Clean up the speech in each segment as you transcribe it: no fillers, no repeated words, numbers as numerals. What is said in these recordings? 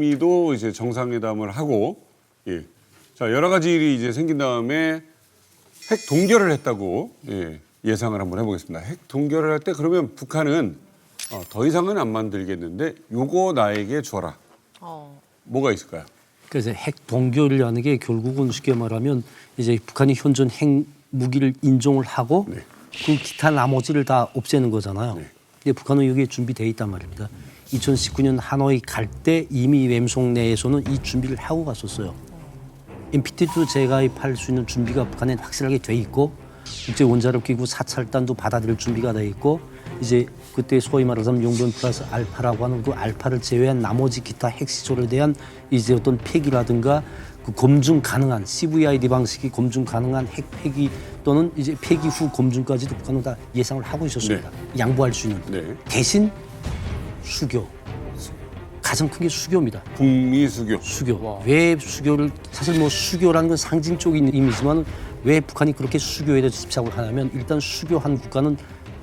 북미도 이제 정상회담을 하고, 예. 자, 여러 가지 일이 이제 생긴 다음에 핵 동결을 했다고 예상을 한번 해보겠습니다. 핵 동결을 할 때 그러면 북한은 더 이상은 안 만들겠는데 요거 나에게 줘라. 뭐가 있을까요? 그래서 핵 동결이라는 게 결국은 쉽게 말하면 이제 북한이 현존 핵 무기를 인정을 하고 네. 그 기타 나머지를 다 없애는 거잖아요. 네. 근데 북한은 여기에 준비돼 있단 말입니다. 2019년 하노이 갈 때 이미 웸송 내에서는 이 준비를 하고 갔었어요. NPT도 재가입할 수 있는 준비가 북한에 확실하게 돼 있고 국제 원자력 기구 사찰단도 받아들일 준비가 돼 있고 이제 그때 소위 말하자면 용변 플러스 알파라고 하는 그 알파를 제외한 나머지 기타 핵 시설에 대한 이제 어떤 폐기라든가 그 검증 가능한 CVID 방식이 검증 가능한 핵 폐기 또는 이제 폐기 후 검증까지도 북한은 다 예상을 하고 있었습니다. 양보할 수 있는. 네. 대신 수교. 가장 큰 게 수교입니다. 북미 수교. 수교. 왜 수교를 사실 뭐 수교라는 건 상징적인 의미지만 왜 북한이 그렇게 수교에 대해서 집착을 하냐면 일단 수교한 국가는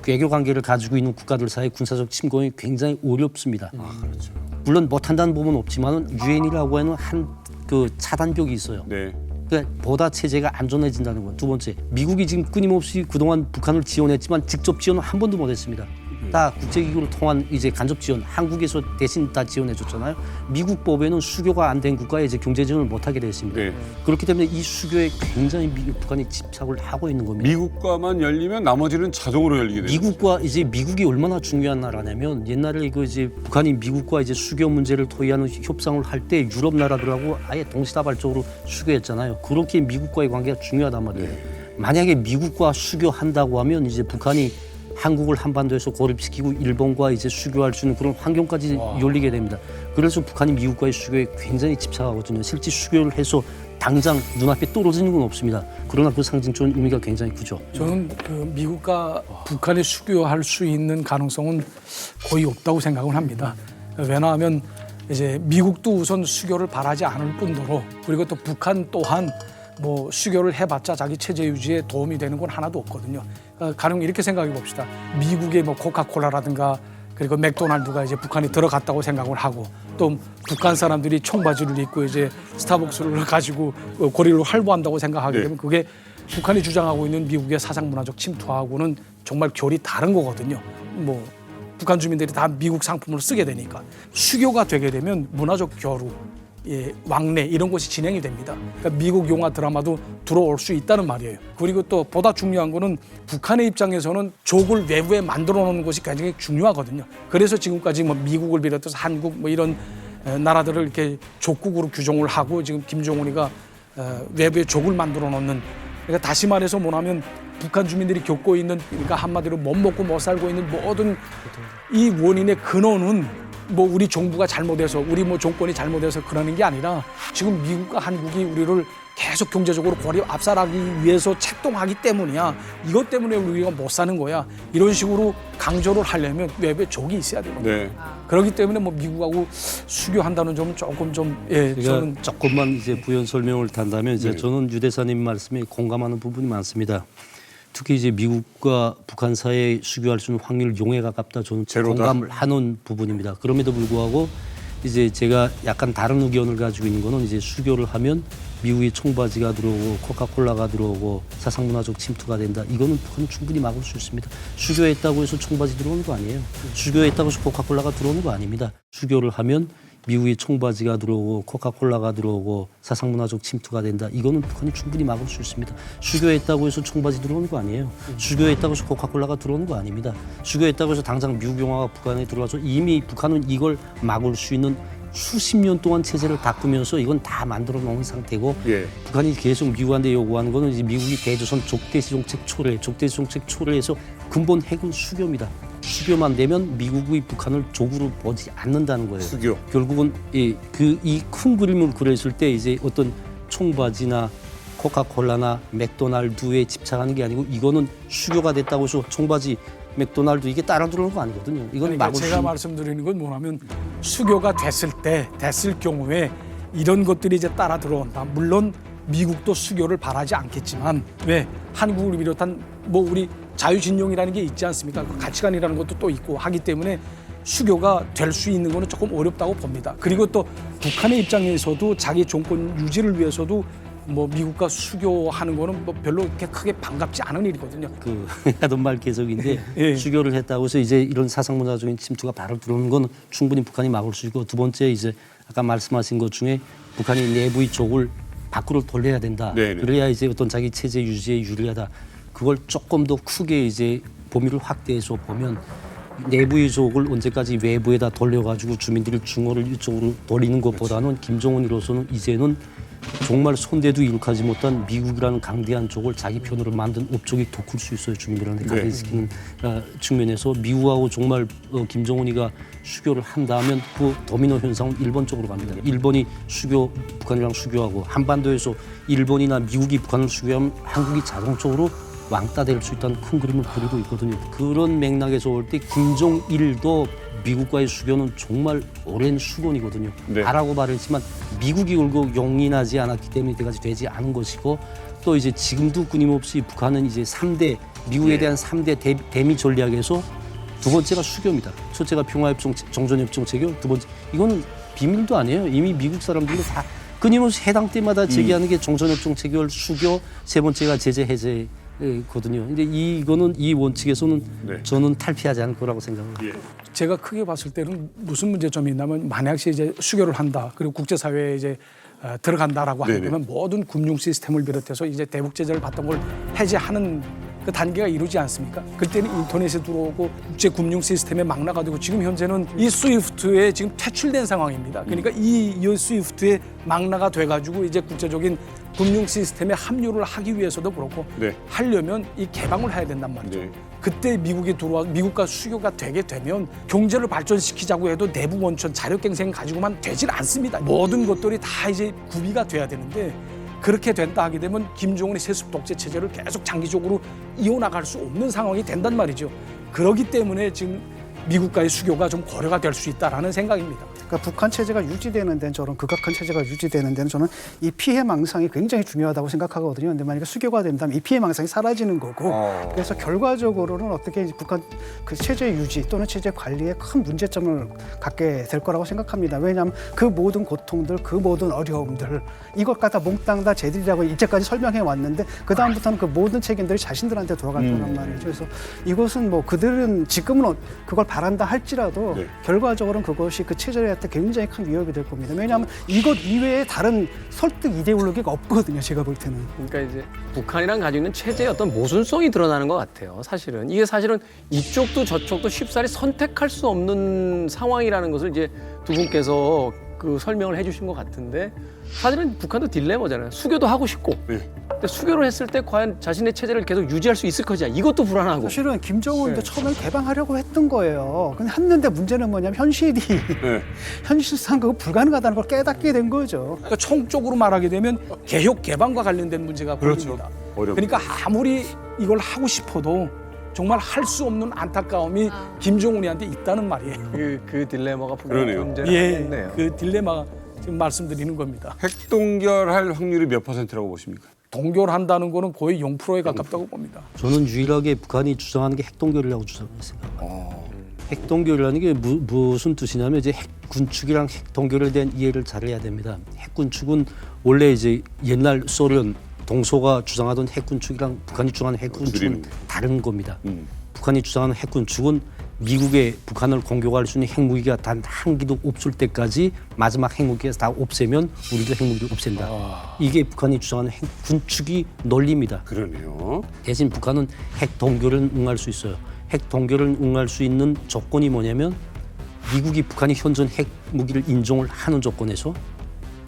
외교 관계를 가지고 있는 국가들 사이 군사적 침공이 굉장히 어렵습니다. 그렇죠. 물론 못한다는 부분은 없지만은 유엔이라고 하는 한 그 차단벽이 있어요. 네. 그러니까 보다 체제가 안전해진다는 건. 두 번째, 미국이 지금 끊임없이 그동안 북한을 지원했지만 직접 지원은 한 번도 못했습니다. 다 국제기구를 통한 이제 간접 지원, 한국에서 대신 다 지원해줬잖아요. 미국 법에는 수교가 안 된 국가에 이제 경제 지원을 못하게 되어 있습니다. 네. 그렇기 때문에 이 수교에 굉장히 북한이 집착을 하고 있는 겁니다. 미국과만 열리면 나머지는 자동으로 열리게 되죠. 미국과 이제 미국이 얼마나 중요한 나라냐면 옛날에 이거 이제 북한이 미국과 이제 수교 문제를 토의하는 협상을 할 때 유럽 나라들하고 아예 동시다발적으로 수교했잖아요. 그렇게 미국과의 관계가 중요하단 말이에요. 만약에 미국과 수교한다고 하면 이제 북한이 한국을 한반도에서 고립시키고 일본과 이제 수교할 수 있는 그런 환경까지 열리게 됩니다. 그래서 북한이 미국과의 수교에 굉장히 집착하거든요. 실제 수교를 해서 당장 눈앞에 떨어지는 건 없습니다. 그러나 그 상징적인 의미가 굉장히 크죠. 저는 그 미국과 북한이 수교할 수 있는 가능성은 거의 없다고 생각을 합니다. 왜냐하면 이제 미국도 우선 수교를 바라지 않을 뿐더러 그리고 또 북한 또한 뭐 수교를 해봤자 자기 체제 유지에 도움이 되는 건 하나도 없거든요. 가령 이렇게 생각해 봅시다. 미국의 뭐 코카콜라라든가 그리고 맥도날드가 이제 북한에 들어갔다고 생각을 하고 또 북한 사람들이 청바지를 입고 이제 스타벅스를 가지고 거리를 활보한다고 생각하게 되면 그게 북한이 주장하고 있는 미국의 사상 문화적 침투하고는 정말 결이 다른 거거든요. 뭐 북한 주민들이 다 미국 상품을 쓰게 되니까 수교가 되게 되면 문화적 교류 왕래 이런 것이 진행이 됩니다. 그러니까 미국 영화 드라마도 들어올 수 있다는 말이에요. 그리고 또 보다 중요한 거는 북한의 입장에서는 적을 외부에 만들어 놓는 것이 굉장히 중요하거든요. 그래서 지금까지 뭐 미국을 비롯해서 한국 뭐 이런 나라들을 이렇게 적국으로 규정을 하고 지금 김정은이가 외부에 적을 만들어 놓는 그러니까 다시 말해서 뭐냐면 북한 주민들이 겪고 있는 그러니까 한마디로 못 먹고 못 살고 있는 모든 이 원인의 근원은 뭐 우리 정부가 잘못해서 우리 뭐 정권이 잘못해서 그러는 게 아니라 지금 미국과 한국이 우리를 계속 경제적으로 고립 압살하기 위해서 책동하기 때문이야. 이것 때문에 우리가 못 사는 거야. 이런 식으로 강조를 하려면 외부에 적이 있어야 되거든요. 네. 그렇기 때문에 뭐 미국하고 수교한다는 점은 조금 좀 저는 조금만 이제 부연 설명을 단다면 이제 저는 유 대사님 말씀에 공감하는 부분이 많습니다. 특히 이제 미국과 북한 사이에 수교할 수 있는 확률 0에 가깝다 저는 제로다? 공감을 하는 부분입니다. 그럼에도 불구하고 이제 제가 약간 다른 의견을 가지고 있는 거는 이제 수교를 하면 미국의 청바지가 들어오고 코카콜라가 들어오고 사상문화적 침투가 된다. 이거는 북한은 충분히 막을 수 있습니다. 수교했다고 해서 청바지 들어오는 거 아니에요. 수교했다고 해서 코카콜라가 들어오는 거 아닙니다. 수교를 하면 미국의 청바지가 들어오고 코카콜라가 들어오고 사상문화적 침투가 된다. 이거는 북한이 충분히 막을 수 있습니다. 수교했다고 해서 청바지 들어오는 거 아니에요. 수교했다고 해서 코카콜라가 들어오는 거 아닙니다. 수교했다고 해서 당장 미국 영화가 북한에 들어와서 이미 북한은 이걸 막을 수 있는 수십 년 동안 체제를 바꾸면서 이건 다 만들어 놓은 상태고 북한이 계속 미국한테 요구하는 거는 이제 미국이 대조선 적대시 정책 초래, 적대시 정책 초래해서 근본 핵은 수교입니다. 수교만 되면 미국이 북한을 적으로 보지 않는다는 거예요. 수교. 결국은 이 큰 그림을 그렸을 때 이제 어떤 청바지나 코카콜라나 맥도날드에 집착하는 게 아니고 이거는 수교가 됐다고 해서 청바지, 맥도날드 이게 따라 들어오는 거 아니거든요. 이건 그러니까 막을 제가 말씀드리는 건 뭐냐면 수교가 됐을 경우에 이런 것들이 이제 따라 들어온다. 물론 미국도 수교를 바라지 않겠지만 왜 한국을 비롯한 뭐 우리 자유진영이라는 게 있지 않습니까? 그 가치관이라는 것도 또 있고 하기 때문에 수교가 될 수 있는 거는 조금 어렵다고 봅니다. 그리고 또 북한의 입장에서도 자기 정권 유지를 위해서도 뭐 미국과 수교하는 거는 뭐 별로 그렇게 크게 반갑지 않은 일이거든요. 그 하던 말 계속인데 예. 수교를 했다고 해서 이제 이런 사상 문화적인 침투가 바로 들어오는 건 충분히 북한이 막을 수 있고, 두 번째 이제 아까 말씀하신 것 중에 북한이 내부의 쪽을 밖으로 돌려야 된다. 네네. 그래야 이제 어떤 자기 체제 유지에 유리하다. 그걸 조금 더 크게 이제 범위를 확대해서 보면 내부의 쪽을 언제까지 외부에다 돌려가지고 주민들이 중어를 이쪽으로 돌리는 것보다는 김정은으로서는 이제는 정말 손대도 이룩하지 못한 미국이라는 강대한 쪽을 자기 편으로 만든 업적이 더 클 수 있어요. 주민들한테 네. 각인시키는 측면에서 미국하고 정말 김정은이가 수교를 한다면 그 도미노 현상은 일본 쪽으로 갑니다. 일본이 북한이랑 수교하고 한반도에서 일본이나 미국이 북한을 수교하면 한국이 자동적으로 왕따 될 수 있다는 큰 그림을 그리고 있거든요. 그런 맥락에서 볼 때 김정일도 미국과의 수교는 정말 오랜 수건이거든요. 네. 바라고 말했지만 미국이 결국 용인하지 않았기 때문에 이때까지 되지 않은 것이고, 또 이제 지금도 끊임없이 북한은 이제 3대 미국에 대한 3대 대미 전략에서 두 번째가 수교입니다. 첫째가 평화협정, 정전협정 체결, 두 번째 이거는 비밀도 아니에요. 이미 미국 사람들도 다 끊임없이 해당 때마다 제기하는 게 정전협정 체결, 수교, 세 번째가 제재 해제. 거든요. 근데 이거는 이 원칙에서는 네. 저는 탈피하지 않을 거라고 생각합니다. 예. 제가 크게 봤을 때는 무슨 문제점이 있냐면, 만약에 이제 수교를 한다, 그리고 국제사회에 이제 들어간다라고 하게 네네. 되면 모든 금융 시스템을 비롯해서 이제 대북 제재를 받던 걸 해제하는 그 단계가 이루지 않습니까? 그때는 인터넷에 들어오고 국제 금융 시스템에 막 나가지고, 지금 현재는 이 스위프트에 지금 퇴출된 상황입니다. 그러니까 이 스위프트에 막나가 돼가지고 이제 국제적인 금융 시스템에 합류를 하기 위해서도 그렇고, 네. 하려면 이 개방을 해야 된단 말이죠. 네. 그때 미국이 들어와 미국과 수교가 되게 되면 경제를 발전시키자고 해도 내부 원천 자력갱생 가지고만 되질 않습니다. 모든 것들이 다 이제 구비가 돼야 되는데, 그렇게 된다 하게 되면 김정은의 세습 독재 체제를 계속 장기적으로 이어나갈 수 없는 상황이 된단 말이죠. 그렇기 때문에 지금 미국과의 수교가 좀 고려가 될 수 있다라는 생각입니다. 그러니까 북한 체제가 유지되는 데는, 저는 극악한 체제가 유지되는 데는 저는 이 피해 망상이 굉장히 중요하다고 생각하거든요. 근데 만약에 수교가 된다면 이 피해 망상이 사라지는 거고, 그래서 결과적으로는 어떻게 북한 그 체제 유지 또는 체제 관리에 큰 문제점을 갖게 될 거라고 생각합니다. 왜냐하면 그 모든 고통들, 그 모든 어려움들, 이것 갖다 몽땅 다 쟤들이라고 이제까지 설명해 왔는데, 그 다음부터는 그 모든 책임들이 자신들한테 돌아갈 거란 말이죠. 그래서 이것은 뭐 그들은 지금은 그걸 바란다 할지라도 네. 결과적으로는 그것이 그 체제한테 굉장히 큰 위협이 될 겁니다. 왜냐하면 이것 이외에 다른 설득 이데올로기가 없거든요. 제가 볼 때는. 그러니까 이제 북한이랑 가지고 있는 체제의 어떤 모순성이 드러나는 것 같아요. 사실은 이게 사실은 이쪽도 저쪽도 쉽사리 선택할 수 없는 상황이라는 것을 이제 두 분께서 그 설명을 해주신 것 같은데, 사실은 북한도 딜레마잖아요. 수교도 하고 싶고, 네. 근데 수교를 했을 때 과연 자신의 체제를 계속 유지할 수 있을 것이냐, 이것도 불안하고. 사실은 김정은도 네. 처음에 개방하려고 했던 거예요. 근데 했는데 문제는 뭐냐면 현실이 네. 현실상 그거 불가능하다는 걸 깨닫게 된 거죠. 그러니까 총적으로 말하게 되면 개혁 개방과 관련된 문제가 그렇죠. 보입니다. 어렵죠. 그러니까 아무리 이걸 하고 싶어도 정말 할 수 없는 안타까움이 김정은이한테 있다는 말이에요. 그 딜레마가 그러네요. 문제는 예, 있네요. 그 딜레마가 지금 말씀드리는 겁니다. 핵 동결할 확률이 몇 %라고 보십니까? 동결한다는 거는 거의 0%에 가깝다고 봅니다. 저는 유일하게 북한이 주장하는 게 핵동결이라고 주장했습니다. 핵동결이라는 게 무슨 뜻이냐면, 이제 핵군축이랑 핵동결에 대한 이해를 잘해야 됩니다. 핵군축은 원래 이제 옛날 소련 동소가 주장하던 핵군축이랑 북한이 주장하는 줄이는 핵군축은 거. 다른 겁니다. 북한이 주장하는 핵군축은 미국의 북한을 공격할 수 있는 핵무기가 단 한 기도 없을 때까지 마지막 핵무기에서 다 없애면 우리도 핵무기를 없앤다. 이게 북한이 주장하는 핵군축이 논리입니다. 그러네요. 대신 북한은 핵동결은 응할 수 있어요. 핵동결을 응할 수 있는 조건이 뭐냐면, 미국이 북한이 현존 핵무기를 인정을 하는 조건에서,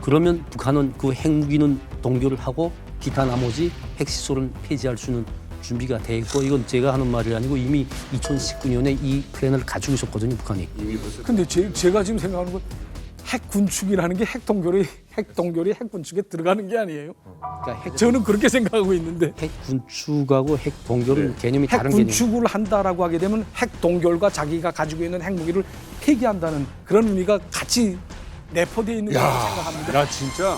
그러면 북한은 그 핵무기는 동결을 하고 기타 나머지 핵시설은 폐지할 수 있는 준비가 돼 있고, 이건 제가 하는 말이 아니고 이미 2019년에 이 플랜을 가지고 있었거든요, 북한이. 근데 제가 지금 생각하는 건 핵군축이라는 게 핵동결이 핵군축에 들어가는 게 아니에요. 그러니까 저는 그렇게 생각하고 있는데, 핵군축하고 핵동결은 개념이 다른 개념이에요. 핵군축을 한다라고 하게 되면 핵동결과 자기가 가지고 있는 핵무기를 폐기한다는 그런 의미가 같이 내포되어 있는 거라고 생각합니다. 야 진짜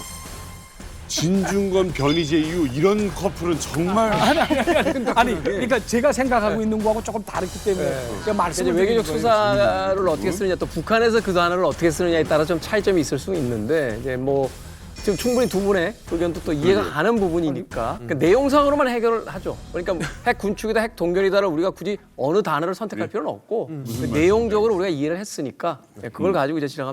진중권 변희재 이후 이런 커플은 정말 아니 그러니까 제가 생각하고 있는 거하고 조금 다르기 때문에 제가 이제 말씀을 외교적 드리는 거예요. 수사를 어떻게 쓰느냐 또 북한에서 그 단어를 어떻게 쓰느냐에 따라 좀 차이점이 있을 수 있는데 이제 뭐 지금 충분히 두 분의 의견도 또 이해가 가는 부분이니까 그러니까 내용상으로만 해결을 하죠. 그러니까 핵 군축이다, 핵 동결이다를 우리가 굳이 어느 단어를 선택할 필요는 없고 그 내용적으로 우리가 이해를 했으니까 그걸 가지고 이제 진행하면